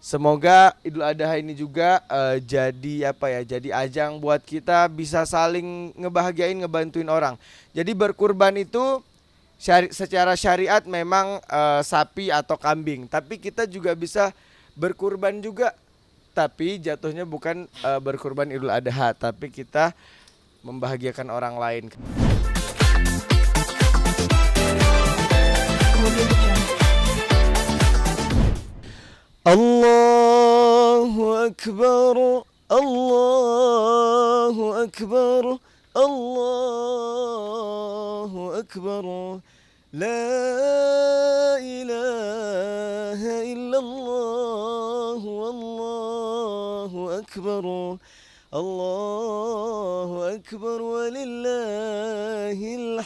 Semoga Idul Adha ini juga jadi apa ya? Jadi ajang buat kita bisa saling ngebahagiain, ngebantuin orang. Jadi berkurban itu secara syariat memang sapi atau kambing, tapi kita juga bisa berkurban juga. Tapi jatuhnya bukan berkurban Idul Adha, tapi kita membahagiakan orang lain. Allahu Akbar, Allahu Akbar, Allahu Akbar. La ilaha illallah, Allahu Akbar. Allahu Akbar walillahil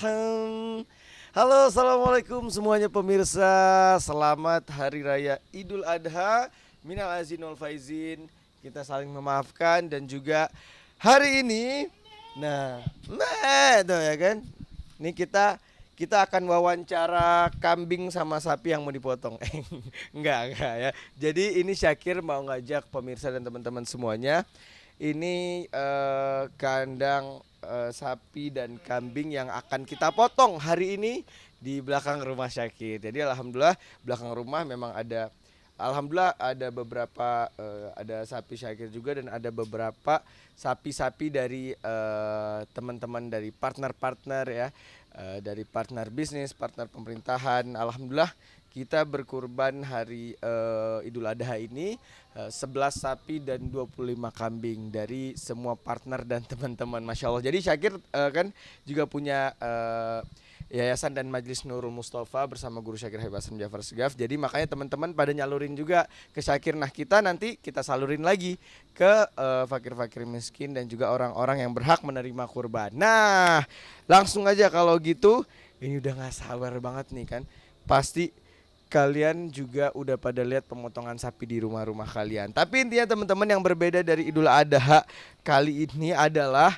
hamd. Halo, assalamualaikum semuanya pemirsa. Selamat Hari Raya Idul Adha. Minal aizin wal faizin. Kita saling memaafkan dan juga hari ini, nah itu ya kan. Ini kita akan wawancara kambing sama sapi yang mau dipotong. Enggak ya. Jadi ini Syakir mau ngajak pemirsa dan teman-teman semuanya. Ini kandang sapi dan kambing yang akan kita potong hari ini di belakang rumah Syakir. Jadi alhamdulillah belakang rumah memang ada, alhamdulillah ada beberapa ada sapi Syakir juga dan ada beberapa sapi-sapi dari teman-teman dari partner-partner ya, dari partner bisnis, partner pemerintahan. Alhamdulillah kita berkurban hari Idul Adha ini 11 sapi dan 25 kambing dari semua partner dan teman-teman, Masya Allah. Jadi Syakir kan juga punya Yayasan dan Majelis Nurul Mustafa bersama Guru Syakir Habib Hasan Jafar Segaf. Jadi makanya teman-teman pada nyalurin juga ke Syakir. Nah kita nanti kita salurin lagi ke fakir-fakir miskin dan juga orang-orang yang berhak menerima kurban. Nah langsung aja kalau gitu, ini udah gak sabar banget nih kan. Pasti kalian juga udah pada lihat pemotongan sapi di rumah-rumah kalian. Tapi intinya teman-teman yang berbeda dari Idul Adha kali ini adalah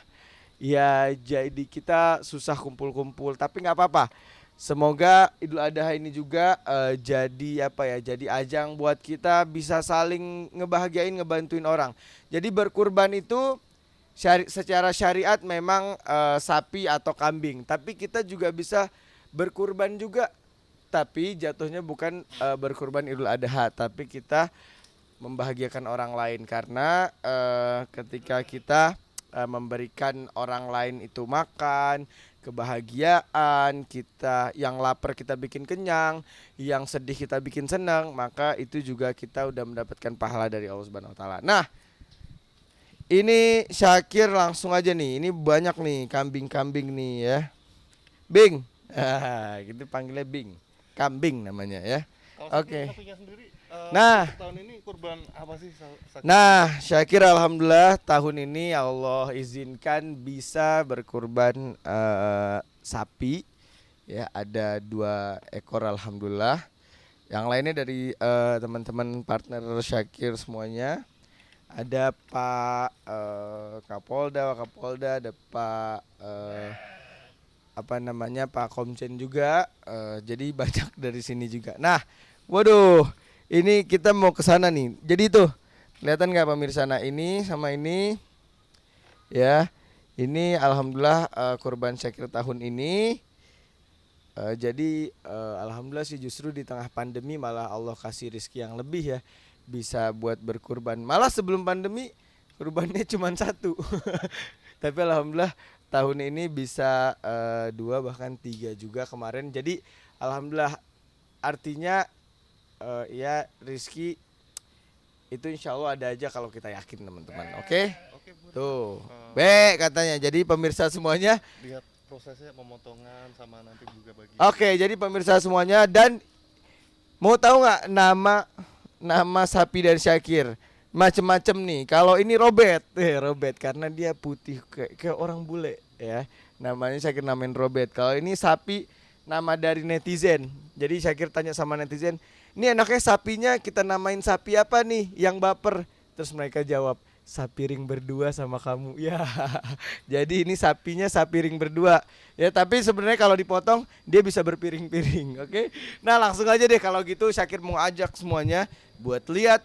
ya jadi kita susah kumpul-kumpul, tapi nggak apa-apa. Semoga Idul Adha ini juga jadi apa ya? Jadi ajang buat kita bisa saling ngebahagiain, ngebantuin orang. Jadi berkurban itu secara syariat memang sapi atau kambing, tapi kita juga bisa berkurban juga. Tapi jatuhnya bukan berkurban Idul Adha, tapi kita membahagiakan orang lain. Karena ketika kita memberikan orang lain itu makan, kebahagiaan, kita yang lapar kita bikin kenyang, yang sedih kita bikin senang, maka itu juga kita udah mendapatkan pahala dari Allah Subhanahu wa taala. Nah, ini Syakir langsung aja nih. Ini banyak nih kambing-kambing nih ya. Bing. Gitu panggilnya Bing. Kambing namanya ya. Oke. Nah, tahun ini kurban apa sih? Nah, Syakir alhamdulillah tahun ini Allah izinkan bisa berkurban sapi ya, ada 2 ekor alhamdulillah. Yang lainnya dari teman-teman partner Syakir semuanya. Ada Pak Kapolda, Wakapolda, ada Pak apa namanya Pak Komjen juga, jadi banyak dari sini juga. Nah, waduh, ini kita mau ke sana nih. Jadi tuh kelihatan nggak pemirsa? Nah ini sama ini, ya, ini alhamdulillah kurban Syakir tahun ini. Jadi alhamdulillah sih justru di tengah pandemi malah Allah kasih rezeki yang lebih ya, bisa buat berkurban. Malah sebelum pandemi kurbannya cuma 1, tapi alhamdulillah tahun ini bisa 2 bahkan 3 juga kemarin. Jadi alhamdulillah artinya ya rizki itu insya Allah ada aja kalau kita yakin teman-teman. Oke? Tuh B katanya. Jadi pemirsa semuanya Lihat prosesnya pemotongan sama nanti juga bagi. Oke, jadi pemirsa semuanya, dan mau tahu nggak nama sapi dari Syakir? Macem-macem nih. Kalau ini Robert, Robert karena dia putih kayak orang bule ya. Namanya Syakir namain Robert. Kalau ini sapi nama dari netizen. Jadi Syakir tanya sama netizen, "Ini enaknya sapinya kita namain sapi apa nih yang baper?" Terus mereka jawab, "Sapi ring berdua sama kamu." Ya. Jadi ini sapinya sapi ring berdua. Ya, tapi sebenarnya kalau dipotong dia bisa berpiring-piring, oke? Nah, langsung aja deh kalau gitu Syakir mau ajak semuanya buat lihat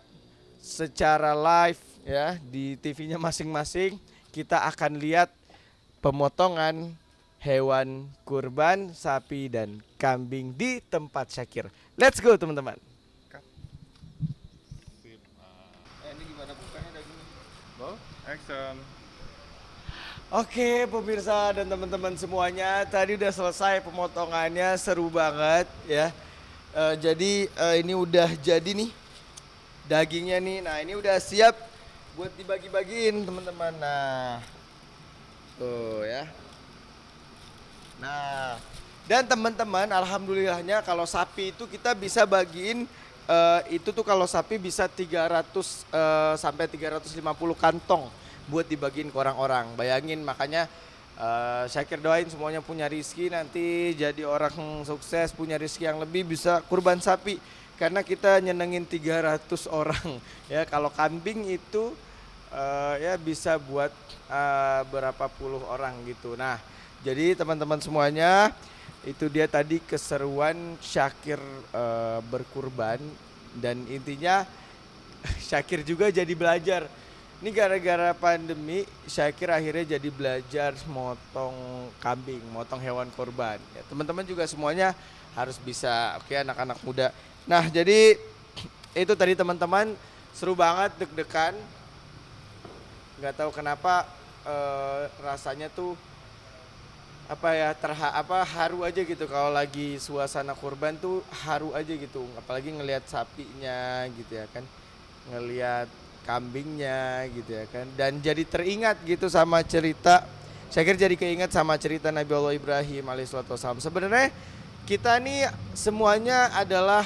secara live ya di TV-nya masing-masing. Kita akan lihat pemotongan hewan kurban sapi dan kambing di tempat Syakir. Let's go teman-teman. Sip. Ini gimana bukanya dagingnya? Go. Action. Oke pemirsa dan teman-teman semuanya, tadi udah selesai pemotongannya, seru banget ya. Jadi ini udah jadi nih dagingnya nih. Nah ini udah siap buat dibagi-bagiin teman-teman. Nah tuh ya. Nah dan teman-teman alhamdulillahnya kalau sapi itu kita bisa bagiin itu tuh kalau sapi bisa 300 sampai 350 kantong buat dibagiin ke orang-orang. Bayangin makanya Syakir doain semuanya punya rizki nanti jadi orang sukses, punya rizki yang lebih, bisa kurban sapi karena kita nyenengin 300 orang ya. Kalau kambing itu ya bisa buat berapa puluh orang gitu. Nah jadi teman-teman semuanya itu dia tadi keseruan Syakir berkurban, dan intinya Syakir juga jadi belajar. Ini gara-gara pandemi, Syakir akhirnya jadi belajar motong kambing, motong hewan kurban. Ya, teman-teman juga semuanya harus bisa, oke anak-anak muda. Nah jadi itu tadi teman-teman, seru banget, deg-degan. Nggak tahu kenapa rasanya tuh apa ya haru aja gitu kalau lagi suasana kurban tuh haru aja gitu, apalagi ngelihat sapinya gitu ya kan, ngelihat kambingnya gitu ya kan, dan jadi teringat gitu sama cerita. Saya kira jadi keinget sama cerita Nabi Allah Ibrahim alaihissalam. Sebenarnya kita nih semuanya adalah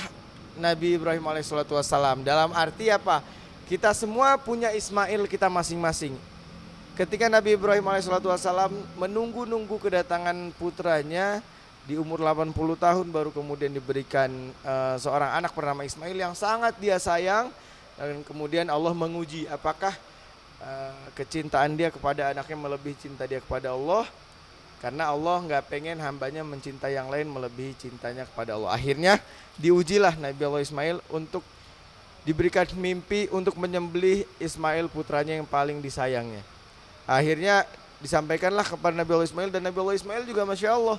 Nabi Ibrahim alaihissalam. Dalam arti apa? Kita semua punya Ismail kita masing-masing. Ketika Nabi Ibrahim alaihissalam menunggu-nunggu kedatangan putranya di umur 80 tahun baru kemudian diberikan seorang anak bernama Ismail yang sangat dia sayang. Dan kemudian Allah menguji apakah kecintaan dia kepada anaknya melebihi cinta dia kepada Allah, karena Allah nggak pengen hambanya mencintai yang lain melebihi cintanya kepada Allah. Akhirnya diujilah Nabi Allah Ismail untuk diberikan mimpi untuk menyembelih Ismail putranya yang paling disayangnya. Akhirnya disampaikanlah kepada Nabi Allah Ismail, dan Nabi Allah Ismail juga Masya Allah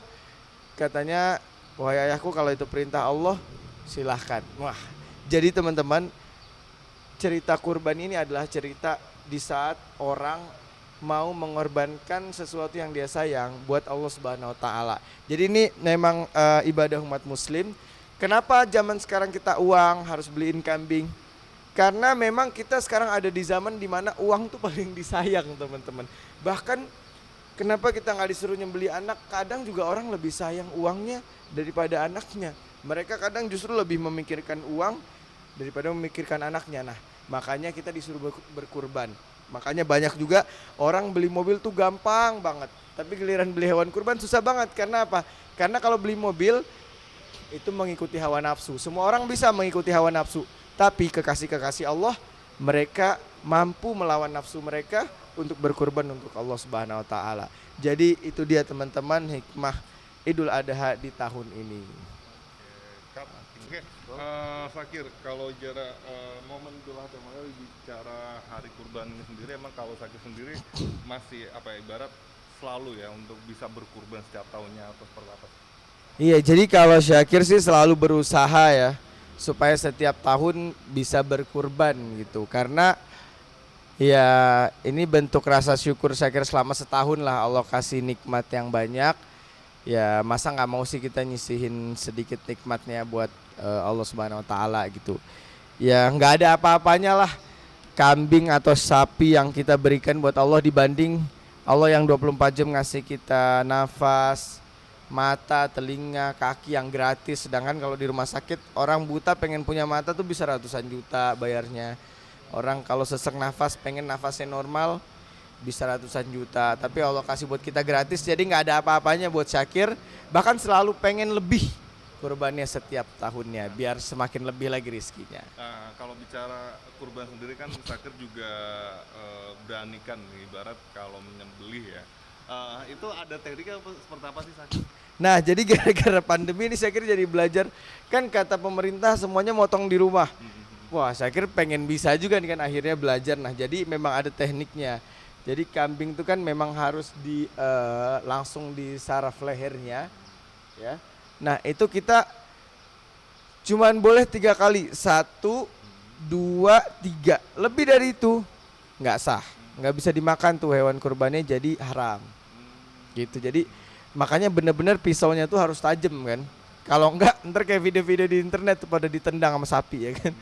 katanya, wahai ayahku kalau itu perintah Allah silahkan. Wah, jadi teman-teman, cerita kurban ini adalah cerita di saat orang mau mengorbankan sesuatu yang dia sayang buat Allah Subhanahu wa taala. Jadi ini memang ibadah umat muslim. Kenapa zaman sekarang kita uang harus beliin kambing? Karena memang kita sekarang ada di zaman dimana uang tuh paling disayang teman-teman. Bahkan kenapa kita nggak disuruh nyembeli anak? Kadang juga orang lebih sayang uangnya daripada anaknya. Mereka kadang justru lebih memikirkan uang daripada memikirkan anaknya. Nah makanya kita disuruh berkurban. Makanya banyak juga orang beli mobil tuh gampang banget, tapi giliran beli hewan kurban susah banget. Karena apa? Karena kalau beli mobil itu mengikuti hawa nafsu. Semua orang bisa mengikuti hawa nafsu, tapi kekasih-kekasih Allah mereka mampu melawan nafsu mereka untuk berkurban untuk Allah Subhanahu wa taala. Jadi itu dia teman-teman hikmah Idul Adha di tahun ini. Oke, Fakir, kalau jarak momen Idul Adha bicara hari kurban ini sendiri, emang kalau Fakir sendiri masih ibarat selalu ya untuk bisa berkurban setiap tahunnya atau seperti apa? Iya, jadi kalau Syakir sih selalu berusaha ya supaya setiap tahun bisa berkurban gitu, karena ya ini bentuk rasa syukur Syakir selama setahun lah Allah kasih nikmat yang banyak. Ya masa nggak mau sih kita nyisihin sedikit nikmatnya buat Allah Subhanahu wa taala gitu. Ya nggak ada apa-apanya lah kambing atau sapi yang kita berikan buat Allah dibanding Allah yang 24 jam ngasih kita nafas, mata, telinga, kaki yang gratis. Sedangkan kalau di rumah sakit orang buta pengen punya mata tuh bisa ratusan juta bayarnya. Orang kalau sesek nafas pengen nafasnya normal bisa ratusan juta, tapi Allah kasih buat kita gratis. Jadi nggak ada apa-apanya buat Syakir, bahkan selalu pengen lebih kurbannya setiap tahunnya biar semakin lebih lagi rizkinya. Nah, kalau bicara kurban sendiri kan Syakir juga beranikan ibarat kalau menyembelih ya. Itu ada tekniknya seperti apa sih Syakir? Nah jadi gara-gara pandemi ini Syakir jadi belajar, kan kata pemerintah semuanya motong di rumah. wah Syakir pengen bisa juga nih kan akhirnya belajar. Nah jadi memang ada tekniknya. Jadi kambing itu kan memang harus langsung disaraf lehernya, ya. Nah itu kita cuman boleh 3 kali, 1, 2, 3. Lebih dari itu nggak sah, nggak bisa dimakan tuh hewan kurbannya, jadi haram. Gitu. Jadi makanya bener-bener pisaunya tuh harus tajam kan. Kalau enggak ntar kayak video-video di internet tuh pada ditendang sama sapi ya kan.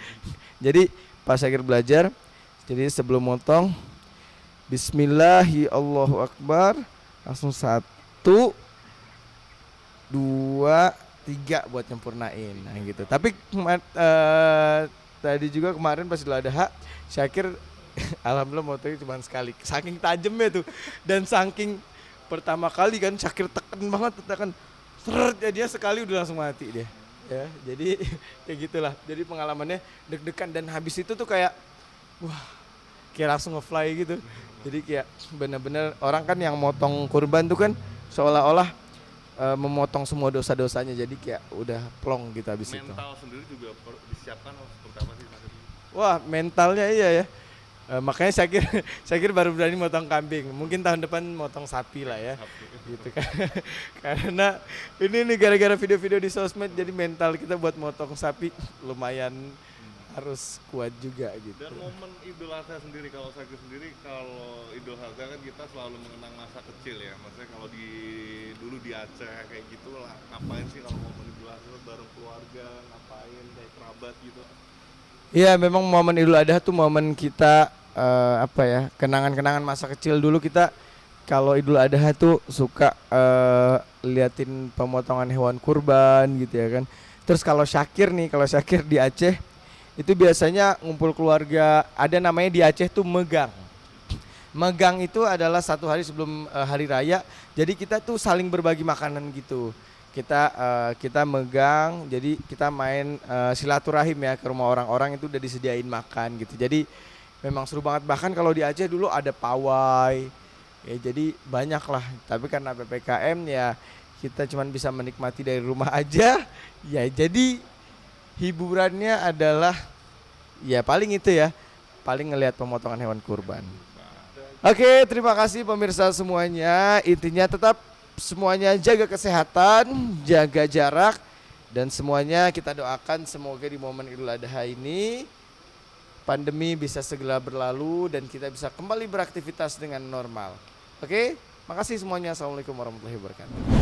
Jadi pas Syakir belajar, jadi sebelum motong Bismillahi Allahu Akbar, langsung 1, 2, 3 buat nyempurnain, nah gitu. Tapi tadi juga kemarin pas Idul Adha Syakir alhamdulillah motongnya cuma sekali, saking tajamnya tuh, dan saking pertama kali kan Syakir tekan banget, seret ya, dia sekali udah langsung mati dia ya. Jadi kayak gitulah, jadi pengalamannya deg-degan, dan habis itu tuh kayak wah, kayak langsung nge-fly gitu. Jadi kayak bener-bener orang kan yang motong kurban tuh kan seolah-olah memotong semua dosa-dosanya, jadi kayak udah plong gitu habis itu. Mental sendiri juga disiapkan seperti apa sih? Wah mentalnya iya ya. Makanya Syakir baru berani motong kambing. Mungkin tahun depan motong sapi lah ya. Gitu kan. Karena ini nih gara-gara video-video di sosmed, jadi mental kita buat motong sapi lumayan harus kuat juga gitu. Dan momen Idul Adha sendiri, kalau Syakir sendiri, kalau Idul Adha kan kita selalu mengenang masa kecil ya. Maksudnya kalau dulu di Aceh kayak gitu lah, ngapain sih kalau momen Idul Adha bareng keluarga, ngapain kayak kerabat gitu. Iya memang momen Idul Adha tuh momen kita apa ya, kenangan-kenangan masa kecil dulu. Kita kalau Idul Adha tuh suka liatin pemotongan hewan kurban gitu ya kan. Terus kalau Syakir di Aceh itu biasanya ngumpul keluarga, ada namanya di Aceh tuh megang. Megang itu adalah 1 hari sebelum hari raya. Jadi kita tuh saling berbagi makanan gitu. Kita megang, jadi kita main silaturahim ya ke rumah orang-orang, itu udah disediain makan gitu. Jadi memang seru banget. Bahkan kalau di Aceh dulu ada pawai. Ya jadi banyak lah. Tapi karena PPKM ya kita cuman bisa menikmati dari rumah aja. Ya jadi hiburannya adalah ya paling itu ya, paling ngelihat pemotongan hewan kurban. Oke, terima kasih pemirsa semuanya. Intinya tetap semuanya jaga kesehatan, jaga jarak, dan semuanya kita doakan semoga di momen Idul Adha ini pandemi bisa segera berlalu dan kita bisa kembali beraktivitas dengan normal. Oke, makasih semuanya. Assalamualaikum warahmatullahi wabarakatuh.